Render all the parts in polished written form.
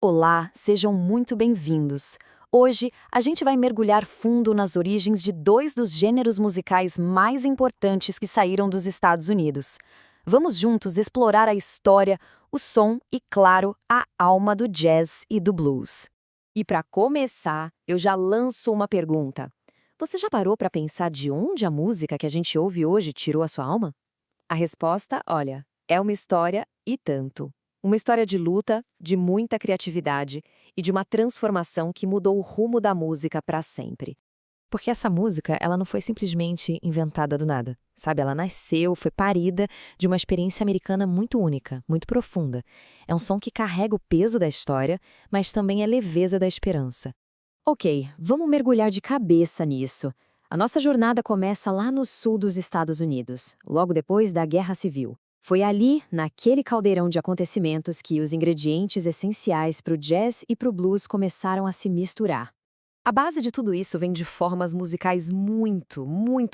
Olá, sejam muito bem-vindos. Hoje, a gente vai mergulhar fundo nas origens de dois dos gêneros musicais mais importantes que saíram dos Estados Unidos. Vamos juntos explorar a história, o som e, claro, a alma do jazz e do blues. E para começar, eu já lanço uma pergunta. Você já parou para pensar de onde a música que a gente ouve hoje tirou a sua alma? A resposta, olha, é uma história e tanto. Uma história de luta, de muita criatividade e de uma transformação que mudou o rumo da música para sempre. Porque essa música, ela não foi simplesmente inventada do nada, sabe? Ela nasceu, foi parida de uma experiência americana muito única, muito profunda. É um som que carrega o peso da história, mas também a leveza da esperança. Ok, vamos mergulhar de cabeça nisso. A nossa jornada começa lá no sul dos Estados Unidos, logo depois da Guerra Civil. Foi ali, naquele caldeirão de acontecimentos, que os ingredientes essenciais para o jazz e para o blues começaram a se misturar. A base de tudo isso vem de formas musicais muito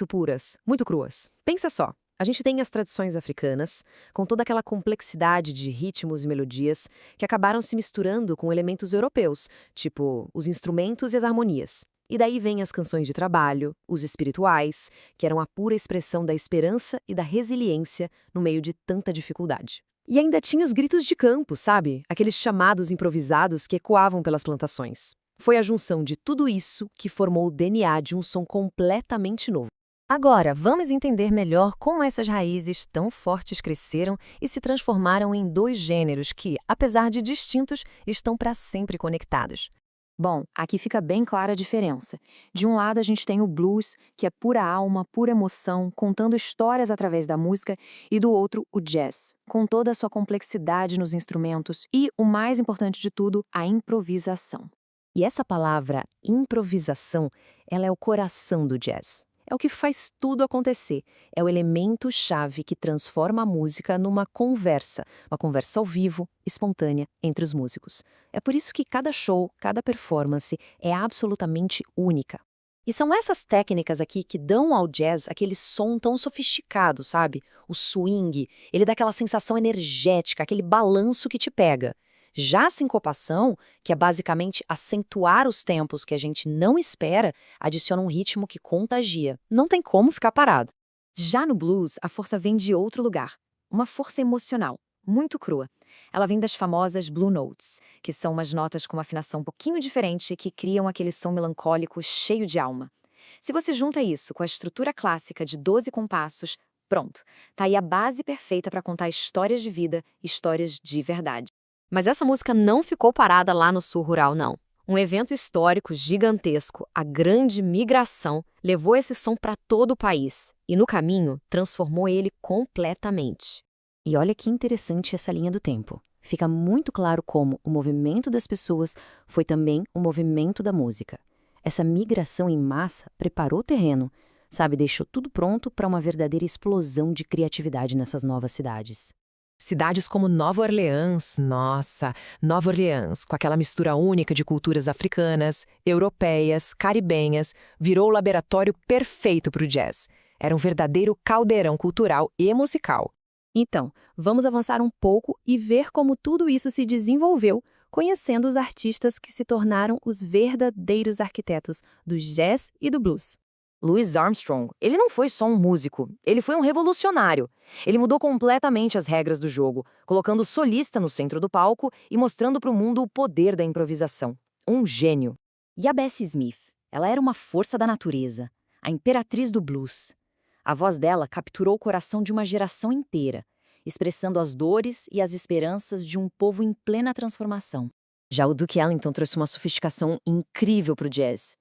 puras, muito cruas. Pensa só, a gente tem as tradições africanas, com toda aquela complexidade de ritmos e melodias que acabaram se misturando com elementos europeus, tipo os instrumentos e as harmonias. E daí vem as canções de trabalho, os espirituais, que eram a pura expressão da esperança e da resiliência no meio de tanta dificuldade. E ainda tinha os gritos de campo, sabe? Aqueles chamados improvisados que ecoavam pelas plantações. Foi a junção de tudo isso que formou o DNA de um som completamente novo. Agora, vamos entender melhor como essas raízes tão fortes cresceram e se transformaram em dois gêneros que, apesar de distintos, estão para sempre conectados. Bom, aqui fica bem clara a diferença. De um lado, a gente tem o blues, que é pura alma, pura emoção, contando histórias através da música, e do outro, o jazz, com toda a sua complexidade nos instrumentos e, o mais importante de tudo, a improvisação. E essa palavra, improvisação, ela é o coração do jazz. É o que faz tudo acontecer. É o elemento-chave que transforma a música numa conversa, uma conversa ao vivo, espontânea, entre os músicos. É por isso que cada show, cada performance é absolutamente única. E são essas técnicas aqui que dão ao jazz aquele som tão sofisticado, sabe? O swing, ele dá aquela sensação energética, aquele balanço que te pega. Já a sincopação, que é basicamente acentuar os tempos que a gente não espera, adiciona um ritmo que contagia. Não tem como ficar parado. Já no blues, a força vem de outro lugar. Uma força emocional, muito crua. Ela vem das famosas Blue Notes, que são umas notas com uma afinação um pouquinho diferente que criam aquele som melancólico cheio de alma. Se você junta isso com a estrutura clássica de 12 compassos, pronto, tá aí a base perfeita para contar histórias de vida, histórias de verdade. Mas essa música não ficou parada lá no sul rural, não. Um evento histórico gigantesco, a Grande Migração, levou esse som para todo o país e, no caminho, transformou ele completamente. E olha que interessante essa linha do tempo. Fica muito claro como o movimento das pessoas foi também o movimento da música. Essa migração em massa preparou o terreno, sabe, deixou tudo pronto para uma verdadeira explosão de criatividade nessas novas cidades. Cidades como Nova Orleans, nossa, Nova Orleans, com aquela mistura única de culturas africanas, europeias, caribenhas, virou o laboratório perfeito para o jazz. Era um verdadeiro caldeirão cultural e musical. Então, vamos avançar um pouco e ver como tudo isso se desenvolveu, conhecendo os artistas que se tornaram os verdadeiros arquitetos do jazz e do blues. Louis Armstrong, ele não foi só um músico, ele foi um revolucionário. Ele mudou completamente as regras do jogo, colocando o solista no centro do palco e mostrando para o mundo o poder da improvisação. Um gênio. E a Bessie Smith? Ela era uma força da natureza, a imperatriz do blues. A voz dela capturou o coração de uma geração inteira, expressando as dores e as esperanças de um povo em plena transformação. Já o Duke Ellington trouxe uma sofisticação incrível para o jazz.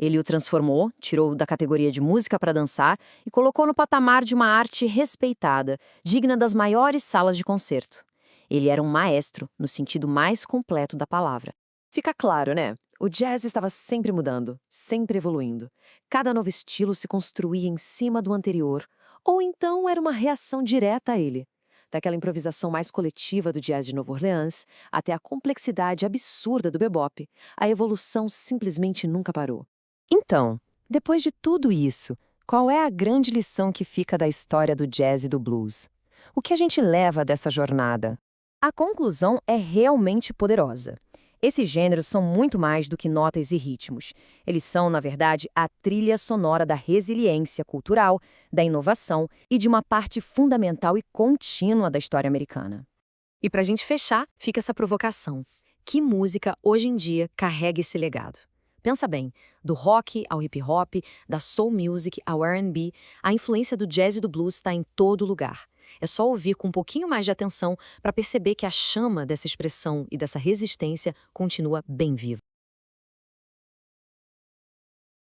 Ele o transformou, tirou da categoria de música para dançar e colocou no patamar de uma arte respeitada, digna das maiores salas de concerto. Ele era um maestro, no sentido mais completo da palavra. Fica claro, né? O jazz estava sempre mudando, sempre evoluindo. Cada novo estilo se construía em cima do anterior, ou então era uma reação direta a ele. Daquela improvisação mais coletiva do jazz de Nova Orleans até a complexidade absurda do bebop, a evolução simplesmente nunca parou. Então, depois de tudo isso, qual é a grande lição que fica da história do jazz e do blues? O que a gente leva dessa jornada? A conclusão é realmente poderosa. Esses gêneros são muito mais do que notas e ritmos. Eles são, na verdade, a trilha sonora da resiliência cultural, da inovação e de uma parte fundamental e contínua da história americana. E para a gente fechar, fica essa provocação. Que música, hoje em dia, carrega esse legado? Pensa bem, do rock ao hip hop, da soul music ao R&B, a influência do jazz e do blues está em todo lugar. É só ouvir com um pouquinho mais de atenção para perceber que a chama dessa expressão e dessa resistência continua bem viva.